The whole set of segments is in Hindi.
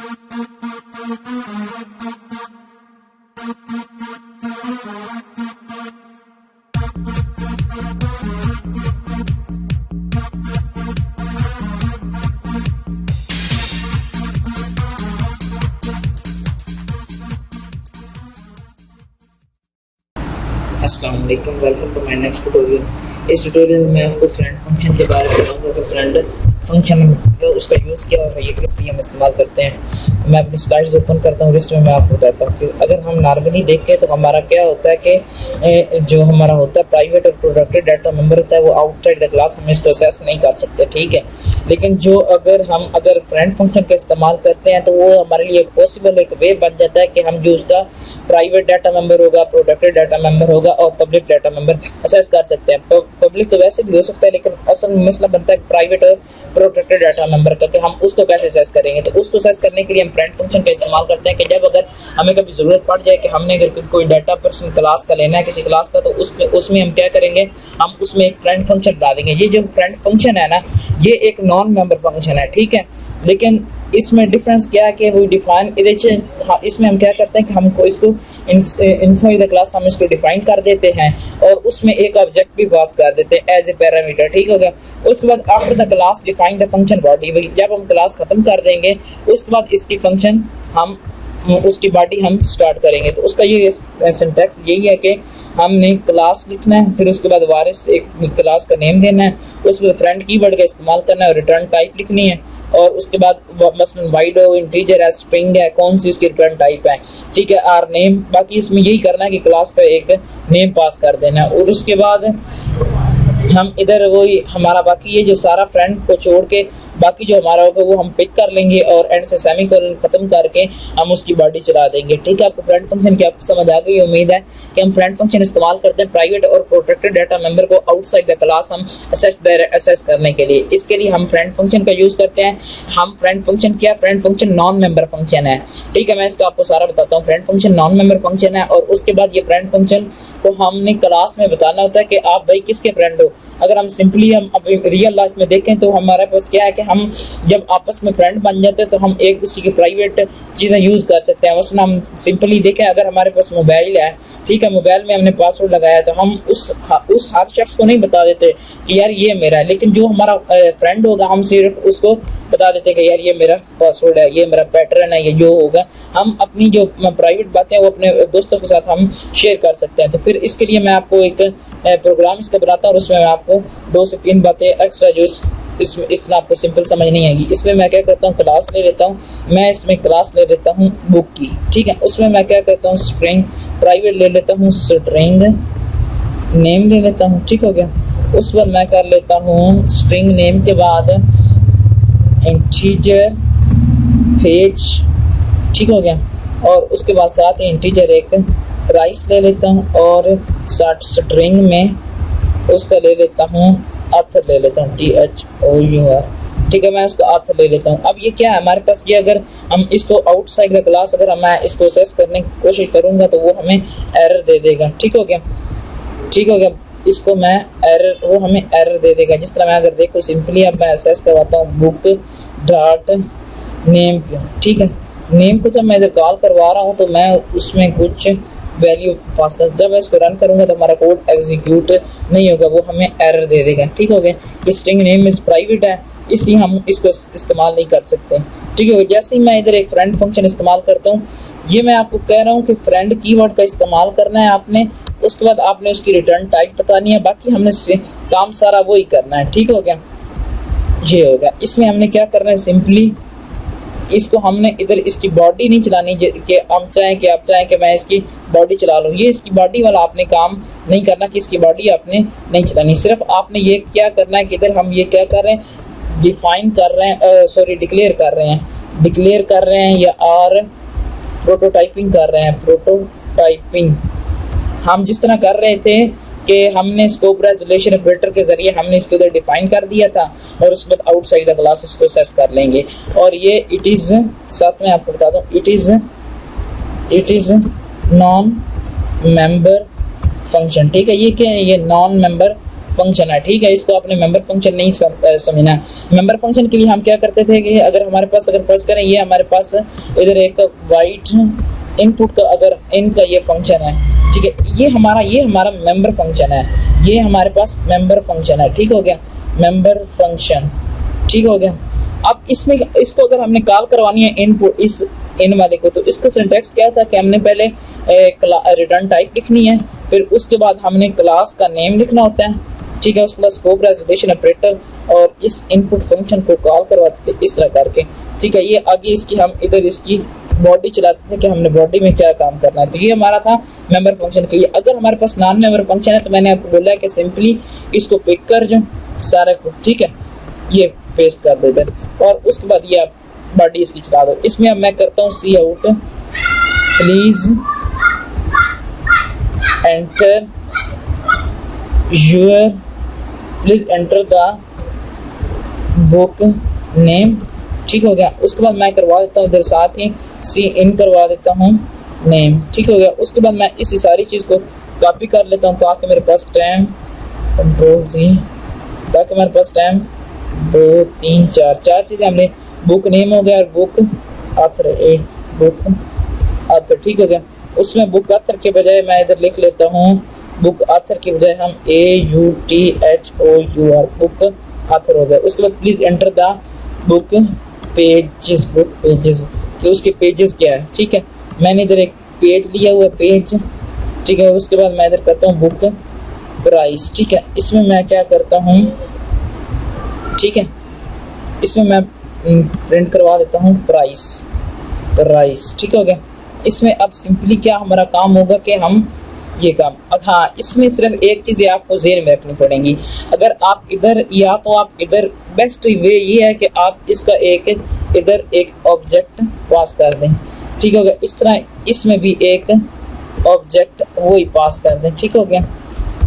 अस्सलाम वालेकुम, welcome to my next tutorial. इस ट्यूटोरियल में आपको फ्रेंड फंक्शन के बारे में बताऊंगा कि फ्रेंड फंक्शन उसका यूज़ क्या और ये किस लिए हम इस्तेमाल करते हैं। मैं अपनी स्लाइड्स ओपन करता हूँ, जिसमें मैं आपको बताता हूँ कि अगर हम नॉर्मली देखें तो हमारा क्या होता है कि जो हमारा होता है प्राइवेट और प्रोटेक्टेड डाटा मेंबर होता है, वो आउटसाइड द क्लास हम इसको एक्सेस नहीं कर सकते, ठीक है। लेकिन जो अगर फ्रेंड फंक्शन का इस्तेमाल करते हैं तो वो हमारे लिए पॉसिबल एक वे बन जाता है कि हम जो उसका प्राइवेट डाटा मेंबर होगा, प्रोटेक्टेड डाटा मेंबर होगा और पब्लिक डाटा मेंबर एक्सेस कर सकते हैं। पब्लिक तो वैसे भी हो सकता है, लेकिन असल मसला बनता है प्राइवेट और प्रोटेक्टेड डाटा मेंबर का कि हम उसको कैसे एक्सेस करेंगे। तो उसको एक्सेस करने के लिए हम फ्रेंड फंक्शन का इस्तेमाल करते हैं कि जब अगर हमें कभी ज़रूरत पड़ जाए कि हमने अगर कोई डाटा पर्सन क्लास का लेना है किसी क्लास का, तो उसमें हम क्या करेंगे, हम उसमें एक फ्रेंड फंक्शन डालेंगे। ये जो फ्रेंड फंक्शन है ना, ये एक नॉन मेंबर फंक्शन है, ठीक है। लेकिन इसमें डिफरेंस क्या है कि वो डिफाइन इसमें हम क्या करते हैं कि हमको इसको इनसाइड द क्लास हम इसको डिफाइन कर देते हैं और उसमें एक ऑब्जेक्ट भी पास कर देते हैं एज ए पैरामीटर, ठीक हो गया। उसके बाद after the class define the function body, जब हम क्लास खत्म कर देंगे उसके बाद इसकी फंक्शन हम उसकी बॉडी हम स्टार्ट करेंगे। तो उसका ये सिंटैक्स यही है कि हमने क्लास लिखना है, फिर उसके बाद वारिस एक क्लास का नेम देना है, उसमें फ्रेंड कीवर्ड का इस्तेमाल करना है और रिटर्न टाइप लिखनी है, और उसके बाद मसलन वाइड हो, इंटीजर है, स्ट्रिंग है, कौन सी उसकी रिटर्न टाइप है, ठीक है, आर नेम। बाकी इसमें यही करना है कि क्लास का एक नेम पास कर देना है और उसके बाद हम इधर वही हमारा बाकी ये जो सारा फ्रेंड को छोड़ के बाकी जो हमारा होगा वो हम पिक कर लेंगे और एंड से सेमीकोलन खत्म करके हम उसकी बॉडी चला देंगे, ठीक है। आपको फ्रेंड फंक्शन की आप समझ आ गई, उम्मीद है कि हम फ्रेंड फंक्शन इस्तेमाल करते हैं प्राइवेट और प्रोटेक्टेड डाटा मेंबर को आउटसाइड द क्लास हम एक्सेस करने के लिए। इसके लिए हम फ्रेंड फंक्शन का यूज करते हैं। हम फ्रेंड फंक्शन क्या, friend function non member function है, ठीक है। मैं इसका आपको सारा बताता हूँ। Friend function non member function है और उसके बाद ये फ्रेंड फंक्शन को हमने क्लास में बताना होता है कि आप भाई किसके फ्रेंड हो। अगर हम सिंपली हम रियल लाइफ में देखें तो हमारे पास क्या है कि हम जब आपस में फ्रेंड बन जाते हैं तो हम एक दूसरे की प्राइवेट चीज़ें यूज़ कर सकते हैं। वैसे हम सिंपली देखें, अगर हमारे पास मोबाइल है, ठीक है, मोबाइल में हमने पासवर्ड लगाया तो हम उस हर शख्स को नहीं बता देते कि यार ये मेरा है, लेकिन जो हमारा फ्रेंड होगा हम सिर्फ उसको बता देते कि यार ये मेरा पासवर्ड है, ये मेरा पैटर्न है, ये जो होगा हम अपनी जो प्राइवेट बातें वो अपने दोस्तों के साथ हम शेयर कर सकते हैं। तो फिर इसके लिए मैं आपको एक प्रोग्राम इसका बनाता हूँ और उसमें मैं आपको 2 से 3 बातें एक्स्ट्रा जो इसमें आपको सिंपल समझ नहीं आएगी। इसमें मैं क्या करता हूँ, क्लास ले लेता हूँ, मैं इसमें क्लास ले लेता हूँ बुक की, ठीक है। उसमें मैं क्या करता हूँ, स्ट्रिंग प्राइवेट ले लेता हूँ, स्ट्रिंग नेम ले लेता हूँ, ठीक हो गया। उस पर मैं कर लेता हूँ स्ट्रिंग नेम के बाद इंटीजर पेज, ठीक हो गया, और उसके बाद साथ ही इंटीजर एक प्राइस ले लेता हूँ और स्ट्रिंग में उसका ले लेता हूँ ऑथर ले लेता हूँ, THOUR, ठीक है। मैं उसका ऑथर ले लेता हूँ। अब ये क्या है हमारे पास, ये अगर हम इसको आउटसाइड द क्लास अगर मैं इसको एक्सेस करने की कोशिश करूँगा तो वो हमें एरर दे देगा, ठीक हो गया, ठीक हो गया। इसको मैं एरर, वो हमें एरर दे देगा। जिस तरह मैं अगर देखो सिंपली अब मैं एक्सेस करवाता हूँ बुक डॉट नेम, ठीक है। नेम को जब मैं इधर कॉल करवा रहा हूँ तो मैं उसमें कुछ वैल्यू पास कर, जब मैं इसको रन करूंगा तो हमारा कोड एग्जीक्यूट नहीं होगा, वो हमें एरर दे देगा, ठीक हो गया। स्ट्रिंग नेम इज प्राइवेट है इसलिए हम इसको इस्तेमाल नहीं कर सकते, ठीक है। जैसे ही मैं इधर एक फ्रेंड फंक्शन इस्तेमाल करता हूँ, ये मैं आपको कह रहा हूँ कि फ्रेंड कीवर्ड का इस्तेमाल करना है आपने, उसके बाद आपने उसकी रिटर्न टाइप बतानी है, बाकी हमने काम सारा वही करना है, ठीक हो गया। ये होगा, इसमें हमने क्या करना है, सिंपली इसको हमने इधर इसकी बॉडी नहीं चलानी कि हम चाहें कि आप चाहें कि मैं इसकी बॉडी चला लूँ, ये इसकी बॉडी वाला आपने काम नहीं करना कि इसकी बॉडी आपने नहीं चलानी। सिर्फ आपने ये क्या करना है कि इधर हम ये क्या कर रहे हैं, डिफाइन कर रहे हैं, सॉरी डिक्लेयर कर रहे हैं या और प्रोटोटाइपिंग कर रहे हैं। प्रोटोटाइपिंग हम जिस तरह कर रहे थे कि हमने स्कोप रेजोल्यूशन ऑपरेटर के जरिए हमने इसको इधर डिफाइन कर दिया था और उसके बाद आउटसाइड द क्लास इसको एक्सेस कर लेंगे। और ये इट इज, साथ में आपको बता दूं, it is non member function, ठीक है। ये क्या है, ये नॉन मेंबर फंक्शन है, ठीक है। इसको आपने मेंबर फंक्शन नहीं समझना है। मेंबर फंक्शन के लिए हम क्या करते थे कि अगर हमारे पास, अगर फर्ज करें ये हमारे पास इधर एक वाइट इनपुट का अगर इनका ये फंक्शन है, ठीक है, ये हमारा मेंबर फंक्शन है, ये हमारे पास मेंबर फंक्शन है, ठीक हो गया, मेंबर फंक्शन, ठीक हो गया। अब इसमें इसको अगर हमने कॉल करवानी है इनपुट इस इन वाले को, तो इसका सिंटैक्स क्या था कि हमने पहले रिटर्न टाइप लिखनी है, फिर उसके बाद हमने क्लास का नेम लिखना होता है, ठीक है, उसके बाद स्कोप रेजोल्यूशन ऑपरेटर और इस इनपुट फंक्शन को कॉल करवाते थे इस तरह करके, ठीक है। ये आगे इसकी हम इधर इसकी बॉडी चलाते थे कि हमने बॉडी में क्या काम करना है। तो ये हमारा था मेंबर फंक्शन के लिए। अगर हमारे पास नॉन मेंबर फंक्शन है तो मैंने आपको बोला है कि सिंपली इसको पिक कर जो सारे को, ठीक है, ये पेस्ट कर देते हैं और उसके बाद ये आप बॉडी इसकी चला दो। इसमें अब मैं करता हूँ cout please enter your, please enter the book name, ठीक हो गया। उसके बाद मैं करवा देता हूँ इधर साथ ही सी इन करवा देता हूँ नेम, ठीक हो गया। उसके बाद मैं इसी सारी चीज़ को कॉपी कर लेता हूँ ताकि मेरे पास टाइम कंट्रोल सी, ताकि मेरे पास टाइम 2 3 4 चीज़ें हमने, बुक नेम हो गया और बुक ऑथर, बुक ऑथर, ठीक हो गया। उसमें बुक ऑथर के बजाय मैं इधर लिख लेता हूँ, बुक ऑथर के बजाय हम AUTHOUR, बुक ऑथर हो गया। उसके बाद please enter the book pages, book pages कि उसके पेजेस क्या है, ठीक है। मैंने इधर एक पेज लिया हुआ पेज, ठीक है। उसके बाद मैं इधर करता हूँ बुक प्राइस, ठीक है। इसमें मैं क्या करता हूँ, ठीक है, इसमें मैं प्रिंट करवा देता हूँ प्राइस, ठीक हो गया। इसमें अब सिंपली क्या हमारा काम होगा कि हम ये काम, अब हाँ, इसमें सिर्फ एक चीज़ आपको ज़हन में रखनी पड़ेगी। अगर आप इधर, या तो आप इधर, बेस्ट वे ये है कि आप इसका इधर एक ऑब्जेक्ट पास कर दें, ठीक हो गया। इस तरह इसमें भी एक ऑब्जेक्ट वो ही पास कर दें, ठीक हो गया।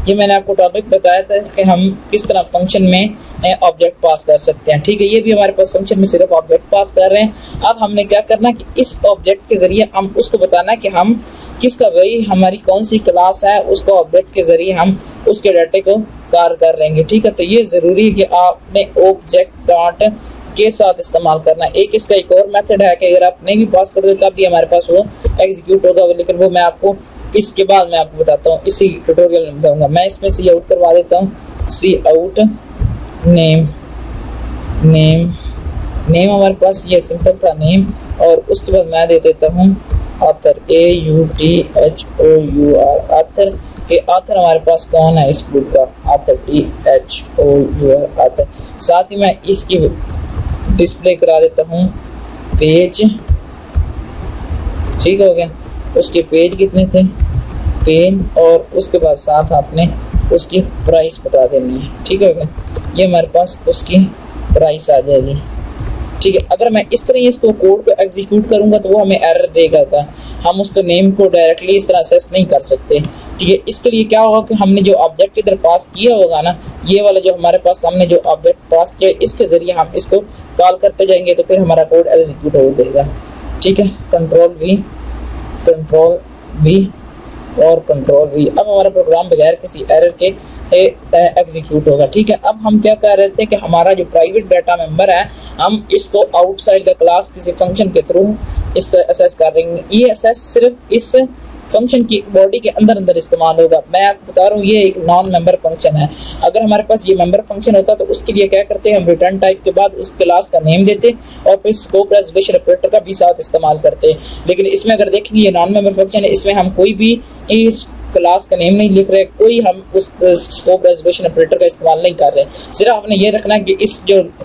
ये मैंने आपको टॉपिक बताया था कि हम किस तरह फंक्शन में ऑब्जेक्ट पास कर सकते हैं, ठीक है। ये भी हमारे पास फंक्शन में सिर्फ ऑब्जेक्ट पास कर रहे हैं। अब हमने क्या करना कि इस ऑब्जेक्ट के जरिए हम उसको बताना कि हम किसका, वही हमारी कौन सी क्लास है, उसको ऑब्जेक्ट के जरिए हम उसके डाटे को कॉल कर लेंगे, ठीक है। तो ये जरूरी है कि आपने ऑब्जेक्ट डॉट के साथ इस्तेमाल करना है। एक इसका एक और मेथड है कि अगर आप नहीं भी पास कर दो तब भी हमारे पास वो एग्जीक्यूट होगा, लेकिन वो मैं आपको इसके बाद मैं आपको बताता हूँ, इसी ट्यूटोरियल में बताऊंगा। मैं इसमें सी आउट करवा देता हूँ, सी आउट नेम हमारे पास ये सिंपल था नेम, और उसके बाद मैं दे देता हूँ ऑथर, AUTHOUR, ऑथर के ऑथर हमारे पास कौन है इस बुक का, ऑथर THOUR ऑथर। साथ ही मैं इसकी डिस्प्ले करा देता हूँ पेज, ठीक हो गया। उसके पेज कितने थे, पेन, और उसके बाद साथ आपने उसकी प्राइस बता देनी है, ठीक हो गया। ये हमारे पास उसकी प्राइस आ जाएगी, ठीक है। अगर मैं इस तरह इसको कोड को एग्जीक्यूट करूंगा तो वो हमें एरर देगा था, हम उसको नेम को डायरेक्टली इस तरह असेस नहीं कर सकते, ठीक है। इसके लिए क्या होगा कि हमने जो ऑब्जेक्ट इधर पास किया होगा ना, ये वाला जो हमारे पास हमने जो ऑब्जेक्ट पास किया, इसके जरिए हम इसको कॉल करते जाएंगे तो फिर हमारा कोड एग्जीक्यूट हो जाएगा, ठीक है। कंट्रोल V और कंट्रोल V। अब हमारा प्रोग्राम बगैर किसी एरर के एग्जीक्यूट होगा, ठीक है। अब हम क्या कर रहे थे कि हमारा जो प्राइवेट डाटा मेंबर है, हम इसको आउटसाइड द क्लास किसी फंक्शन के थ्रू इस तरह असेस कर देंगे। ये असेस सिर्फ इस फंक्शन की बॉडी के अंदर इस्तेमाल होगा। मैं आपको बता रहा हूँ ये एक नॉन मेंबर फंक्शन है। अगर हमारे पास ये मेंबर फंक्शन होता तो उसके लिए क्या करते हैं, हम रिटर्न टाइप के बाद उस क्लास का नेम देते और फिर स्कोप रेजोल्यूशन ऑपरेटर का भी साथ इस्तेमाल करते। लेकिन इसमें अगर देखेंगे ये नॉन मेंबर फंक्शन है, इसमें हम कोई भी इस क्लास का नेम नहीं लिख रहे, कोई हम उस स्कोप रेजोल्यूशन ऑपरेटर का इस्तेमाल नहीं कर रहे। सिर्फ आपने ये रखना है कि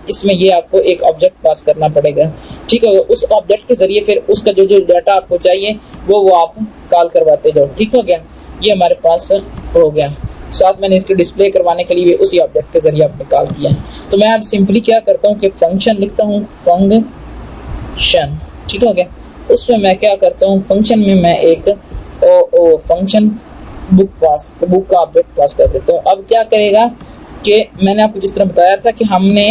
इसमें ये आपको एक ऑब्जेक्ट पास करना पड़ेगा, ठीक है। उस ऑब्जेक्ट के जरिए फिर उसका जो डाटा आपको चाहिए वो आप कॉल करवाते जाओ, ठीक हो गया। ये हमारे पास हो गया। साथ मैंने इसको डिस्प्ले करवाने के लिए भी उसी ऑब्जेक्ट के जरिए आपने कॉल किया। तो मैं अब सिंपली क्या करता हूँ कि फंक्शन लिखता हूँ, फंक्शन, ठीक हो गया। उसमें मैं क्या करता हूँ, फंक्शन में मैं एक फंक्शन बुक का ऑब्जेक्ट पास कर देता हूँ। अब क्या करेगा कि मैंने आपको जिस तरह बताया था कि हमने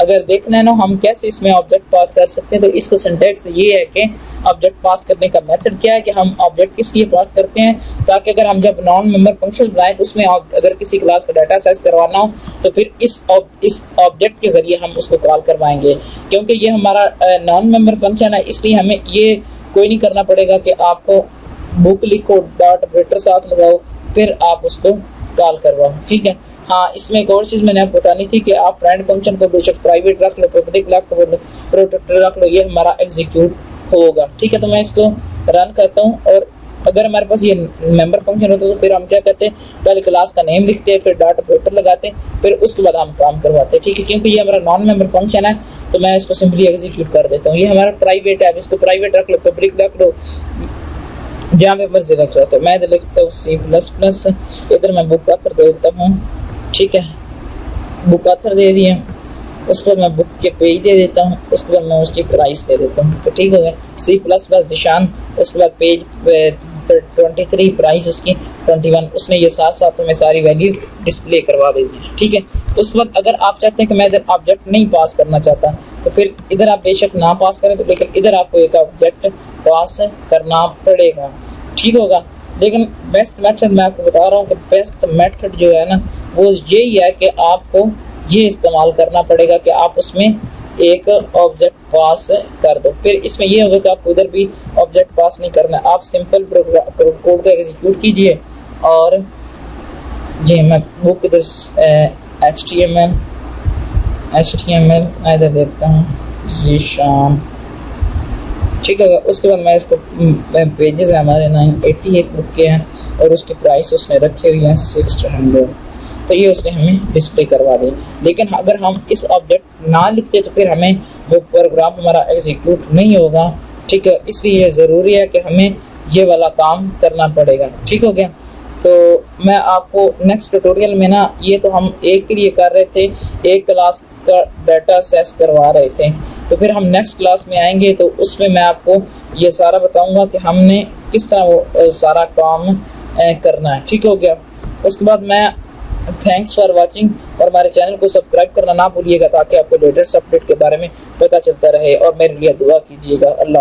अगर देखना है ना हम कैसे इसमें ऑब्जेक्ट पास कर सकते हैं, तो इसका सिंटैक्स ये है कि ऑब्जेक्ट पास करने का मेथड क्या है कि हम ऑब्जेक्ट किस लिए पास करते हैं, ताकि अगर हम जब नॉन मेंबर फंक्शन बनाएं तो उसमें अगर किसी क्लास का डाटा एक्सेस करवाना हो तो फिर इस ऑब्जेक्ट के जरिए हम उसको कॉल करवाएंगे। क्योंकि ये हमारा नॉन मेंबर फंक्शन है, इसलिए हमें ये कोई नहीं करना पड़ेगा कि आपको बुक लिखो, डॉट ऑपरेटर साथ लगाओ, फिर आप उसको कॉल करवाओ। ठीक है। हाँ, इसमें एक और चीज़ मैंने आपको बतानी थी कि आप फ्रेंड फंक्शन को बेशक प्राइवेट रख लो, पब्लिक रख लो, प्रोटेक्टर रख लो, ये हमारा एग्जीक्यूट होगा। ठीक है। तो मैं इसको रन करता हूँ, और अगर हमारे पास ये मेंबर फंक्शन होता है तो फिर हम क्या करते हैं, पहले क्लास का नेम लिखते हैं, फिर डॉट ऑपरेटर लगाते हैं, फिर उसके बाद हम काम करवाते हैं। ठीक है। क्योंकि ये हमारा नॉन मेंबर फंक्शन है तो मैं इसको सिंपली एग्जीक्यूट कर देता हूँ। ये हमारा प्राइवेट है, इसको प्राइवेट रख लो, पब्लिक रख लो, जहाँ पे मर्जी रख रहा था। मैं इधर लिखता हूँ C++, इधर मैं बुक ऑथर दे देता हूँ। ठीक है। बुक ऑथर दे दिया, उसके बाद मैं बुक के पेज दे देता हूँ, उसके बाद मैं उसकी प्राइस दे देता हूँ। तो ठीक हो गया। C++ जिशान, उसके बाद पेज 23, प्राइस उसकी 21, उसने ये साथ साथ में सारी वैल्यू डिस्प्ले करवा दी है। ठीक है। उसके बाद अगर आप चाहते हैं कि मैं इधर ऑब्जेक्ट नहीं पास करना चाहता तो फिर इधर आप बेशक ना पास करें, तो लेकिन इधर आपको एक ऑब्जेक्ट पास करना पड़ेगा। ठीक होगा। लेकिन बेस्ट मेथड मैं आपको बता रहा हूँ कि बेस्ट मेथड जो है ना वो यही है कि आपको ये इस्तेमाल करना पड़ेगा कि आप उसमें एक ऑब्जेक्ट पास कर दो। फिर इसमें ये होगा कि आपको इधर भी ऑब्जेक्ट पास नहीं करना, आप सिंपल कोड को एग्जीक्यूट कीजिए। और ये मैं बुक इधर HTML मैं इधर देखता हूँ जीशान। ठीक है। उसके बाद मैं इसको पेजेस हमारे 988 बुक के हैं और उसकी प्राइस उसने रखी हुई है 600, तो ये उसने हमें डिस्प्ले करवा दी। लेकिन अगर हम इस ऑब्जेक्ट ना लिखते तो फिर हमें वो प्रोग्राम हमारा एग्जीक्यूट नहीं होगा। ठीक है। इसलिए ज़रूरी है कि हमें ये वाला काम करना पड़ेगा। ठीक हो गया। तो मैं आपको नेक्स्ट ट्यूटोरियल में ना, ये तो हम एक के लिए कर रहे थे, एक क्लास का डाटा एक्सेस करवा रहे थे, तो फिर हम नेक्स्ट क्लास में आएंगे तो उसमें मैं आपको ये सारा बताऊंगा कि हमने किस तरह वो सारा काम करना है। ठीक हो गया। उसके बाद मैं थैंक्स फॉर वाचिंग, और हमारे चैनल को सब्सक्राइब करना ना भूलिएगा ताकि आपको लेटेस्ट अपडेट के बारे में पता चलता रहे, और मेरे लिए दुआ कीजिएगा। अल्लाह।